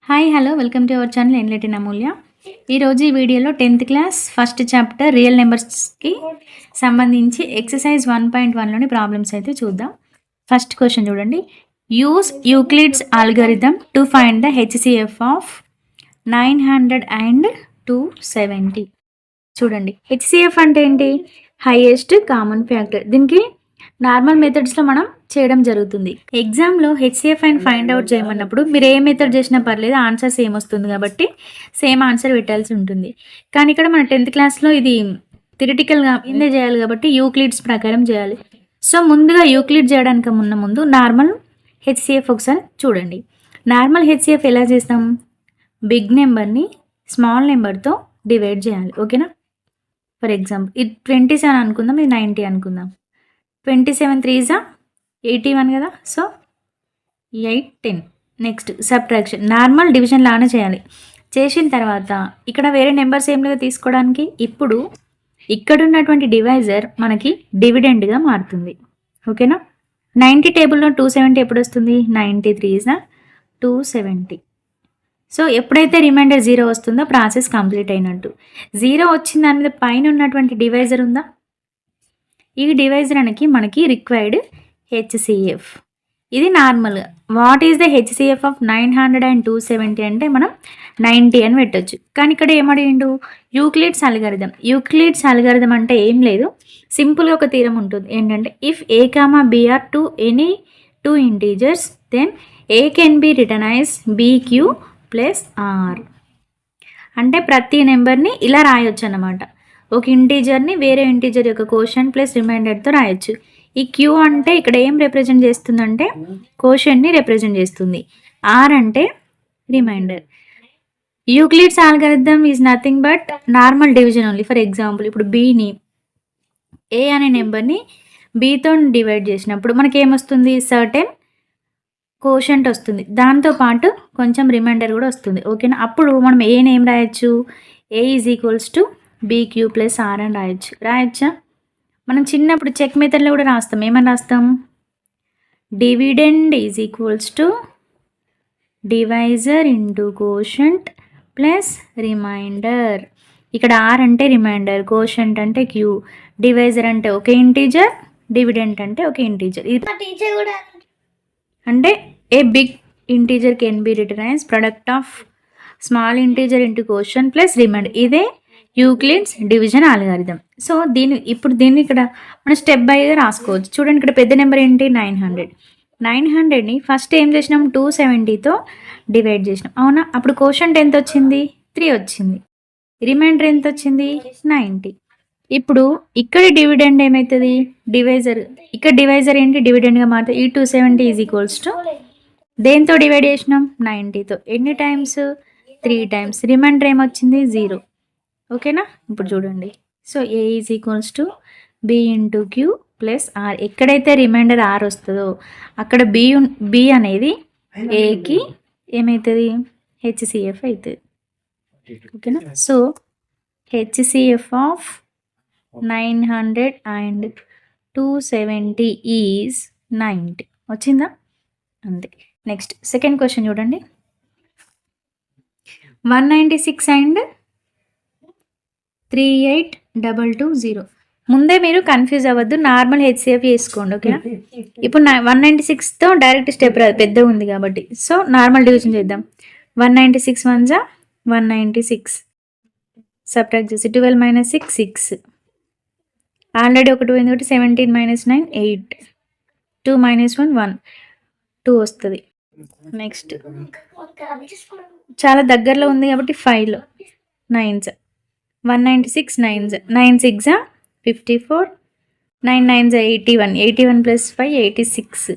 Hi hello welcome to our channel ఎన్లెటిన్ అమూల్య. ఈరోజు ఈ వీడియోలో 10th class first chapter real నెంబర్స్కి సంబంధించి ఎక్సర్సైజ్ 1.1లోని ప్రాబ్లమ్స్ అయితే చూద్దాం. ఫస్ట్ క్వశ్చన్ చూడండి. Use Euclid's algorithm to find the HCF of 900 and 270. చూడండి, హెచ్సిఎఫ్ అంటే ఏంటి? Highest common factor. దీనికి నార్మల్ మెథడ్స్లో మనం చేయడం జరుగుతుంది. ఎగ్జామ్లో హెచ్సిఎఫ్ అండ్ ఫైండ్ అవుట్ చేయమన్నప్పుడు మీరు ఏ మెథడ్ చేసినా పర్లేదు, ఆన్సర్ సేమ్ వస్తుంది కాబట్టి సేమ్ ఆన్సర్ పెట్టాల్సి ఉంటుంది. కానీ ఇక్కడ మన 10th క్లాస్లో ఇది థియరిటికల్గా ఇందే చేయాలి కాబట్టి యూక్లిడ్స్ ప్రకారం చేయాలి. సో ముందుగా యూక్లిడ్ చేయడానికి ముందు నార్మల్ హెచ్సిఎఫ్ ఒకసారి చూడండి. నార్మల్ హెచ్సిఎఫ్ ఎలా చేస్తాం? బిగ్ నెంబర్ని స్మాల్ నెంబర్తో డివైడ్ చేయాలి. ఓకేనా? ఫర్ ఎగ్జాంపుల్ ఇది 27 అనుకుందాం, ఇది 90 అనుకుందాం. 27 3s 81 కదా. So 8 10. Next subtraction, normal division లానే చేయాలి. చేసిన తర్వాత ఇక్కడ వేరే నెంబర్స్ ఏం లేదా తీసుకోవడానికి. ఇప్పుడు ఇక్కడ ఉన్నటువంటి డివైజర్ మనకి డివిడెండ్గా మారుతుంది. ఓకేనా? 90 టేబుల్లో 270 ఎప్పుడు వస్తుంది? 90 3s 270. సో ఎప్పుడైతే రిమైండర్ 0 వస్తుందో ప్రాసెస్ కంప్లీట్ అయినట్టు. 0 వచ్చిన దాని మీద పైన ఉన్నటువంటి డివైజర్ ఉందా? ఈ డివైజర్ అనేది మనకి రిక్వైర్డ్ హెచ్సిఎఫ్. ఇది normal. What is the HCF of 900 and 270 అంటే మనం 90 అని పెట్టచ్చు. కానీ ఇక్కడ ఏమడిగిండు? Euclid's algorithm. యూక్లిడ్స్ అల్గారిథం అంటే ఏం లేదు, సింపుల్గా ఒక థీరం ఉంటుంది. ఏంటంటే if a comma b are two any 2 integers then a can be written as bq plus r. అంటే ప్రతి నెంబర్ని ఇలా రాయొచ్చు అన్నమాట. ఒక ఇంటీజర్ని వేరే ఇంటీజర్ యొక్క కోషంట్ ప్లస్ రిమైండర్తో రాయొచ్చు. ఈ క్యూ అంటే ఇక్కడ ఏం రిప్రజెంట్ చేస్తుందంటే కోషంట్ని రిప్రజెంట్ చేస్తుంది. ఆర్ అంటే remainder. Euclid's algorithm is nothing but normal division only. For example ఇప్పుడు బీని, ఏ అనే నెంబర్ని బీతో డివైడ్ చేసినప్పుడు మనకి ఏమొస్తుంది? సర్టెన్ కోషంట్ వస్తుంది, దాంతోపాటు కొంచెం రిమైండర్ కూడా వస్తుంది. ఓకేనా? అప్పుడు మనం ఏని ఏం రాయొచ్చు? A is equals to bq plus r అని రాయొచ్చా? మనం చిన్నప్పుడు చెక్ మెథడ్లో కూడా రాస్తాం. ఏమని రాస్తాం? Dividend is equals to divisor into quotient plus remainder. ఇక్కడ ఆర్ అంటే రిమైండర్, కోషంట్ అంటే క్యూ, డివైజర్ అంటే ఒక ఇంటీజర్, డివిడెంట్ అంటే ఒక ఇంటీజర్. ఇది అంటే a big integer can be written as product of small integer into quotient plus remainder. ఇదే యూక్లిడ్స్ డివిజన్ అల్గారిథం. సో దీన్ని ఇక్కడ మనం స్టెప్ బైగా రాసుకోవచ్చు. చూడండి, ఇక్కడ పెద్ద నెంబర్ ఏంటి? 900. 900ని ఫస్ట్ ఏం చేసినాం? 270తో డివైడ్ చేసినాం, అవునా? అప్పుడు కోషంట్ ఎంత వచ్చింది? 3 వచ్చింది. రిమైండర్ ఎంత వచ్చింది? 90. ఇప్పుడు ఇక్కడ డివిడెండ్ ఏమవుతుంది? డివైజర్. ఇక్కడ డివైజర్ ఏంటి? డివిడెండ్గా మారుతుంది. ఈ 270 ఈజ్ ఈక్వల్స్ టు దేంతో డివైడ్ చేసినాం? 90తో. ఎన్ని టైమ్స్? 3 టైమ్స్. రిమైండర్ ఏమొచ్చింది? 0. ఓకేనా? ఇప్పుడు చూడండి. So A is equals to B into Q plus R. ఎక్కడైతే రిమైండర్ ఆర్ వస్తుందో అక్కడ బి అనేది ఏకి ఏమవుతుంది? హెచ్సిఎఫ్ అవుతుంది. ఓకేనా? So HCF of 900 and 270 is 90. వచ్చిందా? అంతే. నెక్స్ట్ సెకండ్ క్వశ్చన్ చూడండి. 196 అండ్ 38220. ముందే మీరు కన్ఫ్యూజ్ అవ్వద్దు, నార్మల్ హెచ్సిఎఫ్ చేసుకోండి. ఓకేనా? ఇప్పుడు 196తో డైరెక్ట్ స్టెప్ రాదు, పెద్ద ఉంది కాబట్టి. సో నార్మల్ డివిజన్ చేద్దాం. 196 1 196. సబ్ట్రాక్ట్ చేసి 12 - 6 6. ఆల్రెడీ ఒకటి పోయింది కాబట్టి 17 - 9 8. 2 - 1 1 2 వస్తుంది. నెక్స్ట్ చాలా దగ్గరలో ఉంది కాబట్టి 5లో 9s. 196 9s 9 6 54. 9 9s 81. 81 plus 5 86.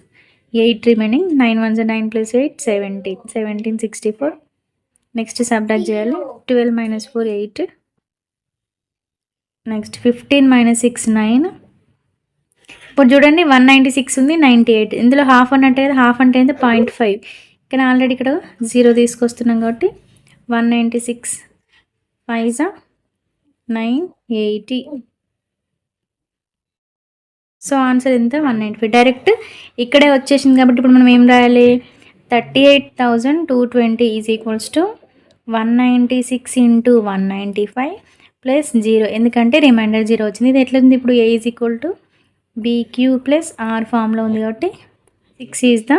8 remaining. 9 1s 9 plus 8 17. 17 64. Next subtract చేయాలి. 12 - 4 8. నెక్స్ట్ 15 - 6 9. ఇప్పుడు చూడండి, 196 ఉంది, 98. ఇందులో హాఫ్ అన్నట్టు కదా, హాఫ్ అంటే 0.5. కానీ ఆల్రెడీ ఇక్కడ 0 తీసుకొస్తున్నాం కాబట్టి 196 5 980. సో ఆన్సర్ ఎంత? 195. డైరెక్ట్ ఇక్కడే వచ్చేసింది కాబట్టి ఇప్పుడు మనం ఏం రాయాలి? 38,220 is equals to 196 into 195 plus 0, ఎందుకంటే రిమైండర్ 0 వచ్చింది. ఇది ఎట్లా ఉంది ఇప్పుడు? A is equal to bq plus r ఫామ్లో ఉంది కాబట్టి 6 is the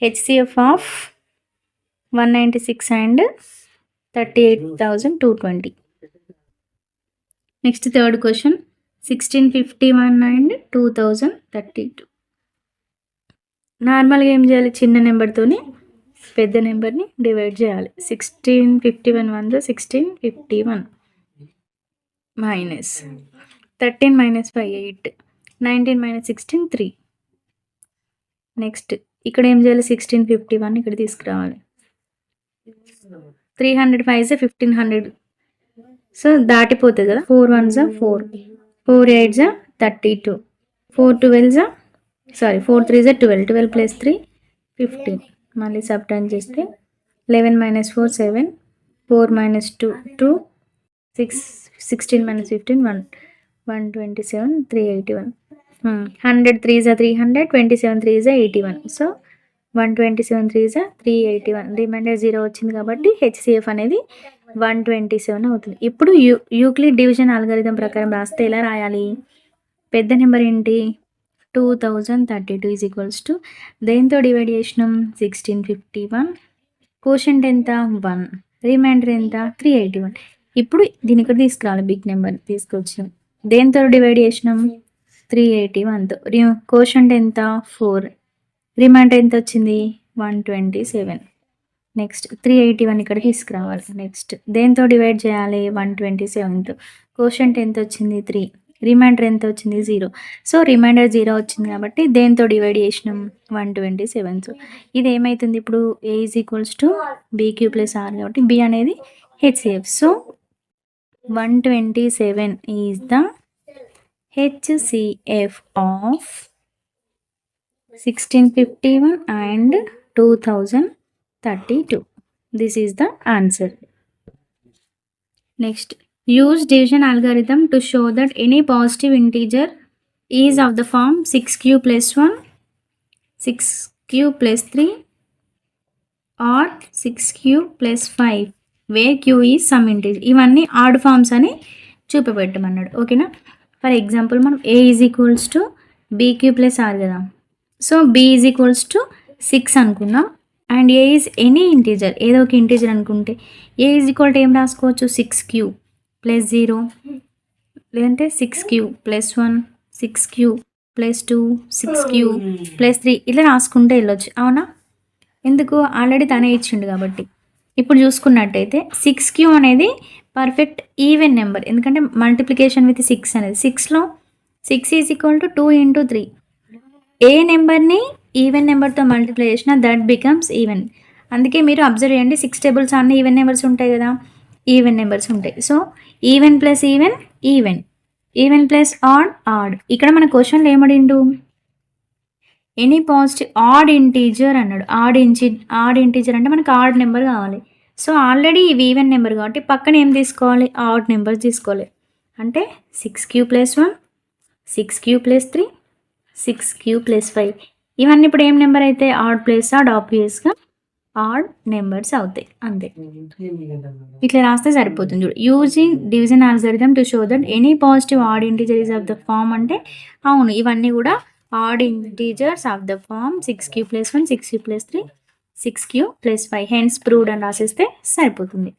HCF of 196 and 38,220. Next third question 1651 and 2032. నార్మల్గా ఏం చేయాలి? చిన్న నెంబర్తోని పెద్ద నెంబర్ని డివైడ్ చేయాలి. 1651 1 1651 మైనస్ 13 మైనస్ 5 8, 19 మైనస్ 16 3. నెక్స్ట్ ఇక్కడ ఏం చేయాలి? 1651 ఇక్కడ తీసుకురావాలి. 305 1500, సో దాటిపోతుంది కదా. 4 1 4, 4 8 32, 4 12 4 3 12, 12 ప్లస్ 3 15. మళ్ళీ సబ్ట్రాక్ట్ చేస్తే 11 minus 4 7, 4 minus 2 2, 6 16 minus 15 1, 127 381. 100 3 300, 27 3 81, so 127 3 381. Reminder 0 వచ్చింది కాబట్టి హెచ్సిఎఫ్ అనేది 127 అవుతుంది. ఇప్పుడు యూక్లిడ్ డివిజన్ అల్గారిథం ప్రకారం రాస్తే ఎలా రాయాలి? పెద్ద నెంబర్ ఏంటి? 2032 ఈజ్ ఈక్వల్స్ టు దేంతో డివైడ్ చేసినాం? 1651. కోషంట్ ఎంత? 1. రిమైండర్ ఎంత? 381. ఇప్పుడు దీని ఇక్కడ తీసుకురావాలి. బిగ్ నెంబర్ తీసుకొచ్చినాం. దేంతో డివైడ్ చేసినాం? 381తో. కోషంట్ ఎంత? 4. రిమైండర్ ఎంత వచ్చింది? 127. నెక్స్ట్ 381 ఇక్కడ తీసుకురావాలి. నెక్స్ట్ దేంతో డివైడ్ చేయాలి? 127తో. కోషంట్ ఎంత వచ్చింది? 3. రిమైండర్ ఎంత వచ్చింది? 0. సో రిమైండర్ 0 వచ్చింది కాబట్టి దేంతో డివైడ్ చేసినాం? 127. సో ఇది ఏమవుతుంది ఇప్పుడు? A is equals to bq plus r కాబట్టి బి అనేది HCF. So 127 is the HCF of 1651 and 2032. This is the answer. Next, use division algorithm to show that any positive integer is of the form 6q plus 1, 6q plus 3 or 6q plus 5 where q is some integer. ఇవన్నీ odd forms అని చూపెట్టమన్నాడు. ఓకేనా? For example మనం a is equals to bq plus r కదా. So b is equals to 6 అనుకుందాం. And a is any integer, ఏదో ఒక integer అనుకుంటే ఏ ఈజ్ ఈక్వల్ టు ఏం రాసుకోవచ్చు? 6q ప్లస్ 0, లేదంటే 6q plus 1, 6q plus 2, 6q plus 3 ఇలా రాసుకుంటే వెళ్ళొచ్చు. అవునా? ఎందుకు? ఆల్రెడీ తనే ఇచ్చిండు కాబట్టి. ఇప్పుడు చూసుకున్నట్టయితే 6q అనేది పర్ఫెక్ట్ ఈవెన్ నెంబర్, ఎందుకంటే మల్టిప్లికేషన్ విత్ 6 అనేది. 6లో 6 ఈజ్ ఈక్వల్ టు 2 ఇంటూ 3. ఏ నెంబర్ని ఈవెన్ నెంబర్తో మల్టిప్లై చేసినా దట్ బికమ్స్ ఈవెన్. అందుకే మీరు అబ్జర్వ్ చేయండి, 6 టేబుల్స్ అన్నీ ఈవెన్ నెంబర్స్ ఉంటాయి కదా, ఈవెన్ నెంబర్స్ ఉంటాయి. So even plus even even, even plus odd odd. ఇక్కడ మన క్వశ్చన్లో ఏమడిండు? ఎనీ పాజిటివ్ ఆడ్ ఇంటీజర్ అన్నాడు. ఆడ్ ఇంటీజర్ అంటే మనకు ఆడ్ నెంబర్ కావాలి. సో ఆల్రెడీ ఇవి ఈవెన్ నెంబర్ కాబట్టి పక్కన ఏం తీసుకోవాలి? ఆడ్ నెంబర్స్ తీసుకోవాలి. అంటే 6q plus 1, 6q plus 3, 6q plus 5. ఇవన్నీ ఇప్పుడు ఏం నెంబర్ అయితే ఆడ్ ప్లస్ ఆడ్, ఆబ్వియస్గా ఆడ్ నెంబర్స్ అవుతాయి. అంతే, ఇట్లా రాస్తే సరిపోతుంది. చూడు, using division algorithm to show that any positive odd integer is of the form అంటే అవును, ఇవన్నీ కూడా odd integers of the form 6q plus 1, 6q plus 3, 6q plus 5. Hence proved అని రాసేస్తే సరిపోతుంది.